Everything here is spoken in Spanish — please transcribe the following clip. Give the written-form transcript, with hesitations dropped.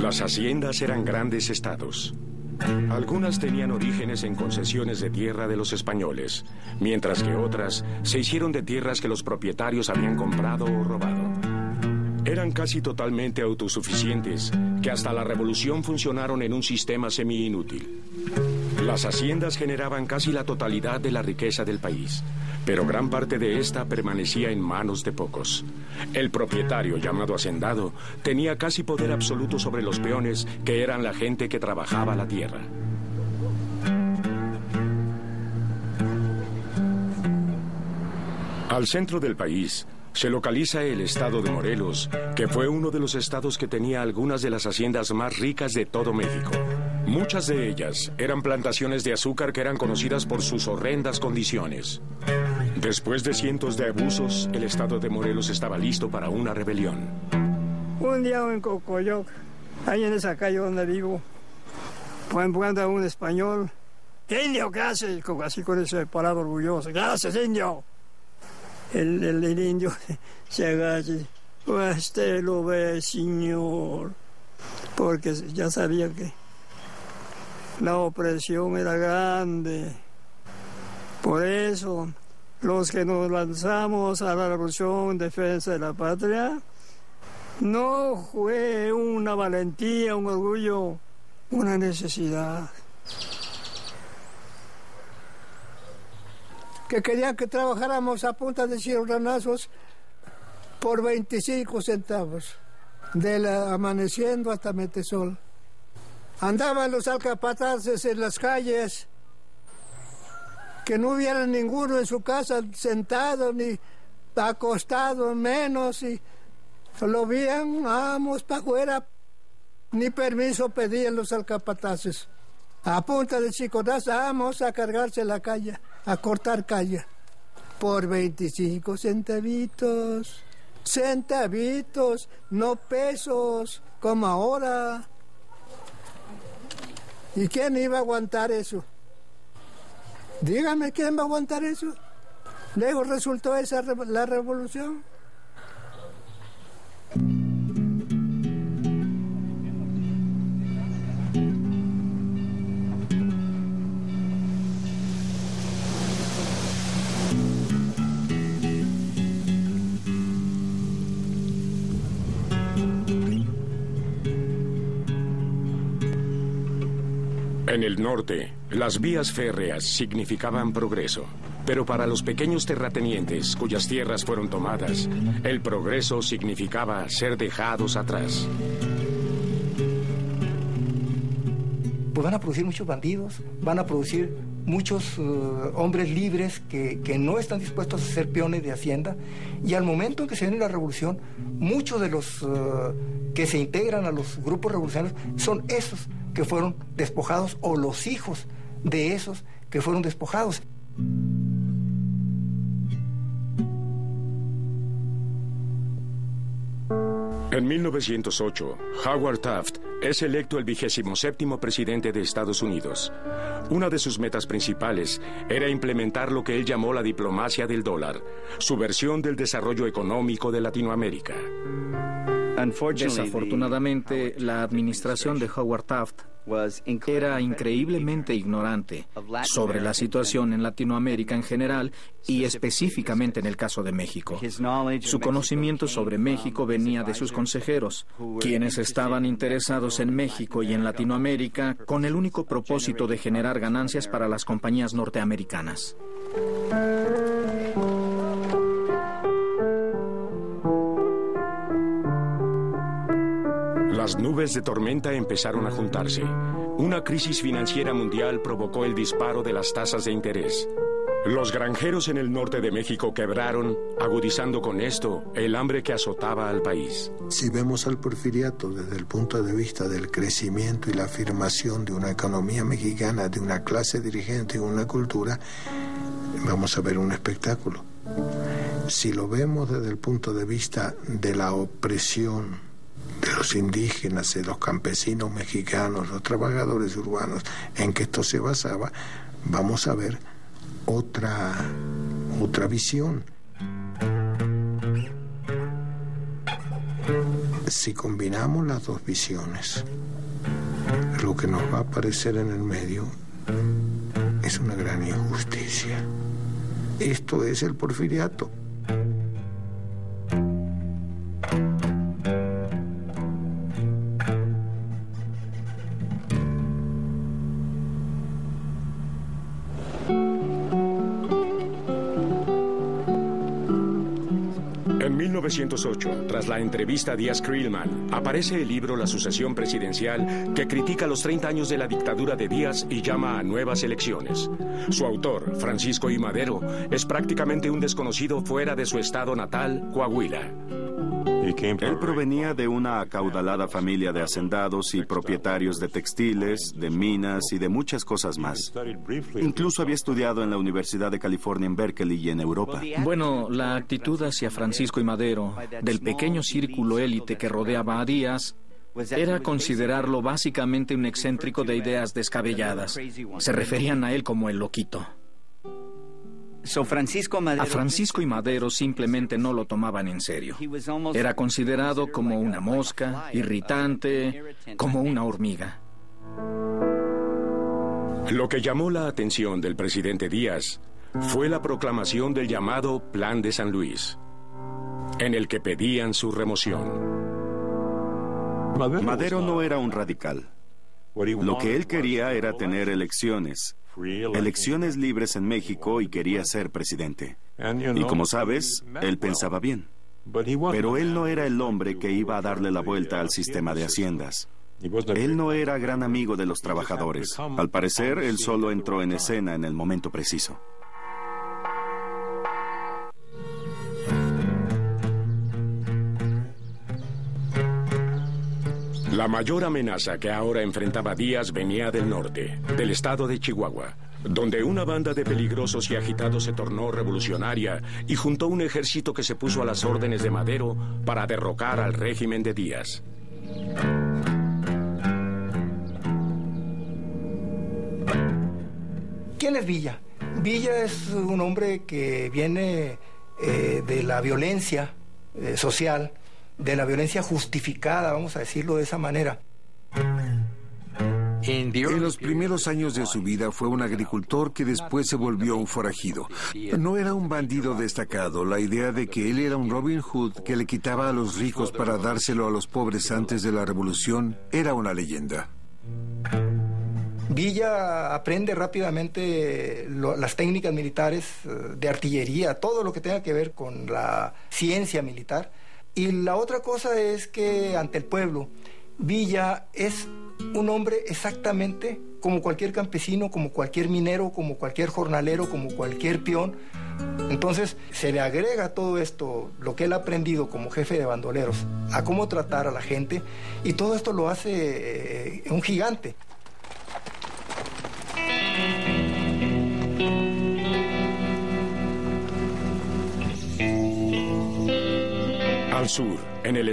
Las haciendas eran grandes estados. Algunas tenían orígenes en concesiones de tierra de los españoles, mientras que otras se hicieron de tierras que los propietarios habían comprado o robado. Eran casi totalmente autosuficientes, que hasta la Revolución funcionaron en un sistema semi-inútil. Las haciendas generaban casi la totalidad de la riqueza del país, pero gran parte de esta permanecía en manos de pocos. El propietario, llamado hacendado, tenía casi poder absoluto sobre los peones, que eran la gente que trabajaba la tierra. Al centro del país se localiza el estado de Morelos, que fue uno de los estados que tenía algunas de las haciendas más ricas de todo México. Muchas de ellas eran plantaciones de azúcar que eran conocidas por sus horrendas condiciones. Después de cientos de abusos, el estado de Morelos estaba listo para una rebelión. Un día en Cocoyoc, ahí en esa calle donde vivo, fue empujando a un español. ¿Qué indio? ¿Qué haces? Así con ese parado orgulloso. ¿Qué haces, indio? El indio se agacha. Usted lo ve, señor. Porque ya sabía que la opresión era grande. Por eso, los que nos lanzamos a la revolución en defensa de la patria, no fue una valentía, un orgullo, una necesidad. Que querían que trabajáramos a punta de ciudadanos por 25 centavos, amaneciendo hasta Metesol. Andaban los alcapaces en las calles, que no hubiera ninguno en su casa sentado ni acostado, menos, y lo veían, vamos para afuera, ni permiso pedían los alcapaces. A punta de chicotazo, vamos a cargarse la calle, a cortar calle, por 25 centavitos. Centavitos, no pesos, como ahora. ¿Y quién iba a aguantar eso? Dígame, ¿quién va a aguantar eso? Luego resultó esa la revolución. En el norte, las vías férreas significaban progreso, pero para los pequeños terratenientes cuyas tierras fueron tomadas, el progreso significaba ser dejados atrás. Pues van a producir muchos bandidos, van a producir muchos hombres libres que no están dispuestos a ser peones de hacienda, y al momento en que se viene la revolución, muchos de los que se integran a los grupos revolucionarios son esos que fueron despojados, o los hijos de esos que fueron despojados. En 1908, Howard Taft es electo el 27º presidente de Estados Unidos. Una de sus metas principales era implementar lo que él llamó la diplomacia del dólar, su versión del desarrollo económico de Latinoamérica. Desafortunadamente, la administración de Howard Taft era increíblemente ignorante sobre la situación en Latinoamérica en general y específicamente en el caso de México. Su conocimiento sobre México venía de sus consejeros, quienes estaban interesados en México y en Latinoamérica con el único propósito de generar ganancias para las compañías norteamericanas. Las nubes de tormenta empezaron a juntarse. Una crisis financiera mundial provocó el disparo de las tasas de interés. Los granjeros en el norte de México quebraron, agudizando con esto el hambre que azotaba al país. Si vemos al porfiriato desde el punto de vista del crecimiento y la afirmación de una economía mexicana, de una clase dirigente y una cultura, vamos a ver un espectáculo. Si lo vemos desde el punto de vista de la opresión, de los indígenas, de los campesinos mexicanos, los trabajadores urbanos, en que esto se basaba, vamos a ver otra visión. Si combinamos las dos visiones, lo que nos va a aparecer en el medio es una gran injusticia. Esto es el porfiriato. En 1908, tras la entrevista a Díaz-Creelman, aparece el libro La sucesión presidencial, que critica los 30 años de la dictadura de Díaz y llama a nuevas elecciones. Su autor, Francisco I. Madero, es prácticamente un desconocido fuera de su estado natal, Coahuila. Él provenía de una acaudalada familia de hacendados y propietarios de textiles, de minas y de muchas cosas más. Incluso había estudiado en la Universidad de California en Berkeley y en Europa. Bueno, la actitud hacia Francisco I. Madero, del pequeño círculo élite que rodeaba a Díaz, era considerarlo básicamente un excéntrico de ideas descabelladas. Se referían a él como el loquito. A Francisco I. Madero simplemente no lo tomaban en serio. Era considerado como una mosca, irritante, como una hormiga. Lo que llamó la atención del presidente Díaz fue la proclamación del llamado Plan de San Luis, en el que pedían su remoción. Madero no era un radical. Lo que él quería era tener elecciones libres en México, y quería ser presidente. Y como sabes, él pensaba bien. Pero él no era el hombre que iba a darle la vuelta al sistema de haciendas. Él no era gran amigo de los trabajadores. Al parecer, él solo entró en escena en el momento preciso. La mayor amenaza que ahora enfrentaba Díaz venía del norte, del estado de Chihuahua, donde una banda de peligrosos y agitados se tornó revolucionaria y juntó un ejército que se puso a las órdenes de Madero para derrocar al régimen de Díaz. ¿Quién es Villa? Villa es un hombre que viene de la violencia social, de la violencia justificada, vamos a decirlo de esa manera. En los primeros años de su vida fue un agricultor que después se volvió un forajido. No era un bandido destacado. La idea de que él era un Robin Hood que le quitaba a los ricos para dárselo a los pobres antes de la revolución era una leyenda. Villa aprende rápidamente las técnicas militares, de artillería, todo lo que tenga que ver con la ciencia militar. Y la otra cosa es que ante el pueblo, Villa es un hombre exactamente como cualquier campesino, como cualquier minero, como cualquier jornalero, como cualquier peón. Entonces se le agrega todo esto, lo que él ha aprendido como jefe de bandoleros, a cómo tratar a la gente, y todo esto lo hace un gigante. Al sur, en el